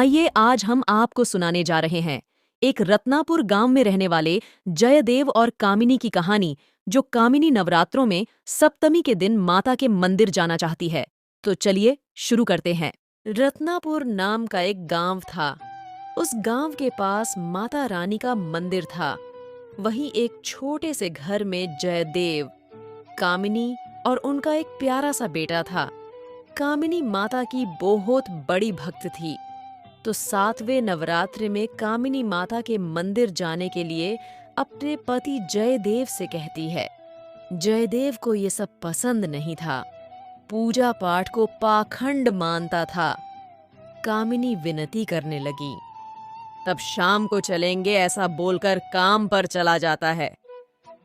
आइए आज हम आपको सुनाने जा रहे हैं एक रत्नापुर गांव में रहने वाले जयदेव और कामिनी की कहानी, जो कामिनी नवरात्रों में सप्तमी के दिन माता के मंदिर जाना चाहती है। तो चलिए शुरू करते हैं। रत्नापुर नाम का एक गांव था। उस गांव के पास माता रानी का मंदिर था। वहीं एक छोटे से घर में जयदेव, कामिनी और उनका एक प्यारा सा बेटा था। कामिनी माता की बहुत बड़ी भक्त थी, तो 7वें नवरात्र में कामिनी माता के मंदिर जाने के लिए अपने पति जयदेव से कहती है। जयदेव को ये सब पसंद नहीं था, पूजा पाठ को पाखंड मानता था। कामिनी विनती करने लगी। तब शाम को चलेंगे ऐसा बोलकर काम पर चला जाता है।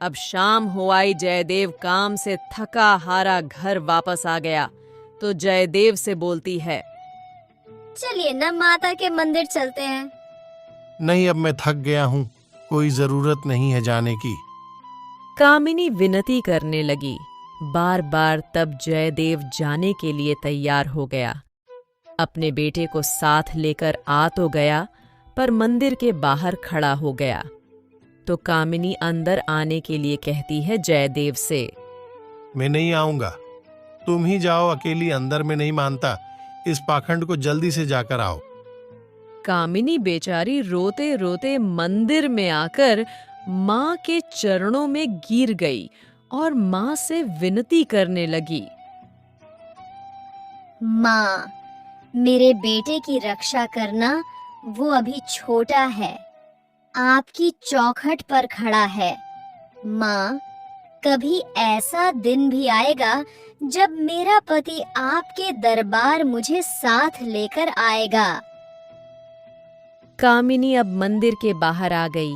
अब शाम हो आई, जयदेव काम से थका हारा घर वापस आ गया तो जयदेव से बोलती है, चलिए ना माता के मंदिर चलते हैं। नहीं, अब मैं थक गया हूँ, कोई जरूरत नहीं है जाने की। कामिनी विनती करने लगी बार बार। तब जयदेव जाने के लिए तैयार हो गया। अपने बेटे को साथ लेकर आ तो गया, पर मंदिर के बाहर खड़ा हो गया। तो कामिनी अंदर आने के लिए कहती है जयदेव से, मैं नहीं आऊंगा, तुम ही जाओ अकेली, अंदर में नहीं मानता। इस पाखंड को जल्दी से जाकर आओ। कामिनी बेचारी रोते रोते मंदिर में आकर माँ के चरणों में गिर गई और माँ से विनती करने लगी। माँ, मेरे बेटे की रक्षा करना, वो अभी छोटा है, आपकी चौखट पर खड़ा है। माँ, कभी ऐसा दिन भी आएगा जब मेरा पति आपके दरबार मुझे साथ लेकर आएगा। कामिनी अब मंदिर के बाहर आ गई।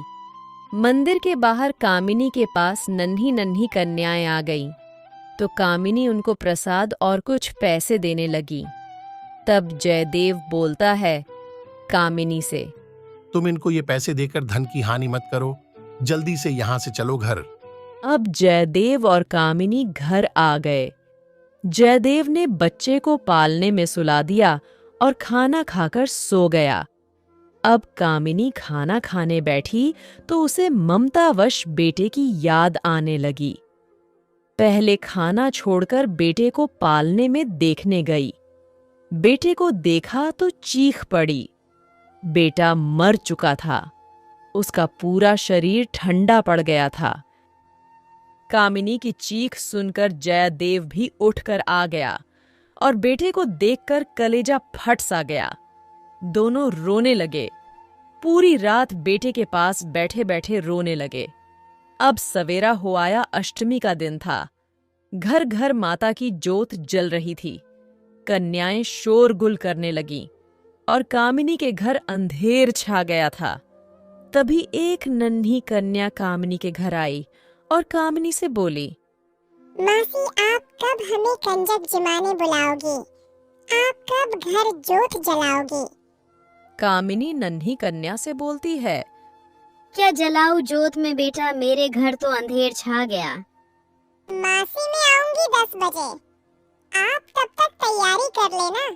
मंदिर के बाहर कामिनी के पास नन्ही नन्ही कन्याएं आ गईं, तो कामिनी उनको प्रसाद और कुछ पैसे देने लगी। तब जयदेव बोलता है कामिनी से, तुम इनको ये पैसे देकर धन की हानि मत करो, जल्दी से यहाँ से चलो घर। अब जयदेव और कामिनी घर आ गए। जयदेव ने बच्चे को पालने में सुला दिया और खाना खाकर सो गया। अब कामिनी खाना खाने बैठी तो उसे ममतावश बेटे की याद आने लगी। पहले खाना छोड़कर बेटे को पालने में देखने गई। बेटे को देखा तो चीख पड़ी। बेटा मर चुका था, उसका पूरा शरीर ठंडा पड़ गया था। कामिनी की चीख सुनकर जयदेव भी उठकर आ गया और बेटे को देखकर कलेजा फट सा गया। दोनों रोने लगे। पूरी रात बेटे के पास बैठे बैठे रोने लगे। अब सवेरा हो आया, अष्टमी का दिन था। घर घर माता की जोत जल रही थी। कन्याएं शोरगुल करने लगीं और कामिनी के घर अंधेर छा गया था। तभी एक नन्ही कन्या कामिनी के घर आई और कामिनी से बोली, मासी, आप कब हमें कंजक जमाने बुलाओगी? आप कब घर जोत जलाओगी? कामिनी नन्ही कन्या से बोलती है, क्या जलाऊं जोत में बेटा, मेरे घर तो अंधेर छा गया। मासी, मैं आऊंगी 10 बजे। आप तब तक तैयारी कर लेना,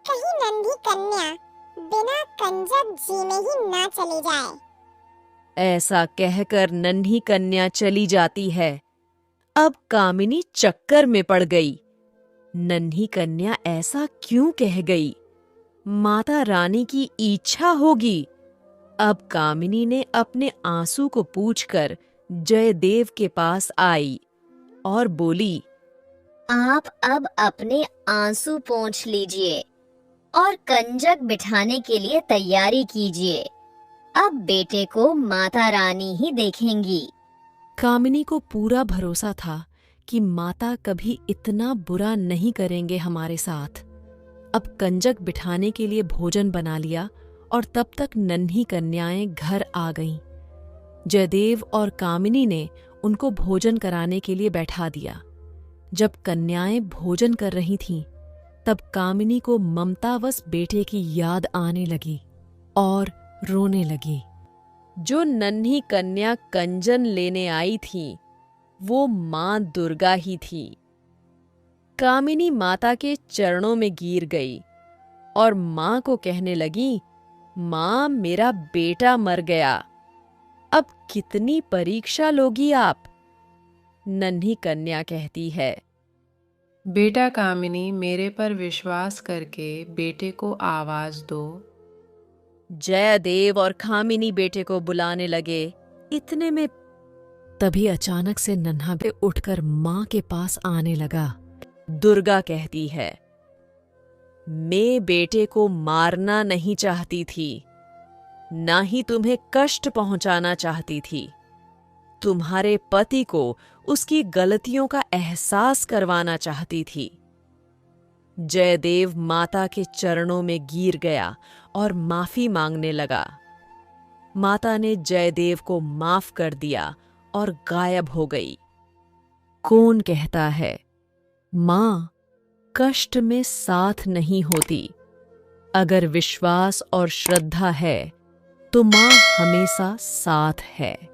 कहीं नन्ही कन्या बिना कंजक जीने ही ना चली जाए। ऐसा कहकर नन्ही कन्या चली जाती है। अब कामिनी चक्कर में पड़ गई। नन्ही कन्या ऐसा क्यों कह गई? माता रानी की इच्छा होगी। अब कामिनी ने अपने आंसू को पूछकर जयदेव के पास आई और बोली, आप अब अपने आंसू पोंछ लीजिए और कंजक बिठाने के लिए तैयारी कीजिए। अब बेटे को माता रानी ही देखेंगी। कामिनी को पूरा भरोसा था कि माता कभी इतना बुरा नहीं करेंगे हमारे साथ। अब कंजक बिठाने के लिए भोजन बना लिया और तब तक नन्ही कन्याएं घर आ गईं। जयदेव और कामिनी ने उनको भोजन कराने के लिए बैठा दिया। जब कन्याएं भोजन कर रही थीं, तब कामिनी को ममतावश बेटे की याद आने लगी और रोने लगी। जो नन्ही कन्या कंजन लेने आई थी, वो मां दुर्गा ही थी। कामिनी माता के चरणों में गिर गई। और माँ को कहने लगी, माँ मेरा बेटा मर गया, अब कितनी परीक्षा लोगी आप? नन्ही कन्या कहती है, बेटा कामिनी, मेरे पर विश्वास करके बेटे को आवाज दो। जयदेव और कामिनी बेटे को बुलाने लगे। इतने में तभी अचानक से नन्हा बे उठकर माँ के पास आने लगा। दुर्गा कहती है, मैं बेटे को मारना नहीं चाहती थी, ना ही तुम्हें कष्ट पहुंचाना चाहती थी। तुम्हारे पति को उसकी गलतियों का एहसास करवाना चाहती थी। जयदेव माता के चरणों में गिर गया और माफी मांगने लगा। माता ने जयदेव को माफ कर दिया और गायब हो गई। कौन कहता है, मां कष्ट में साथ नहीं होती। अगर विश्वास और श्रद्धा है तो मां हमेशा साथ है।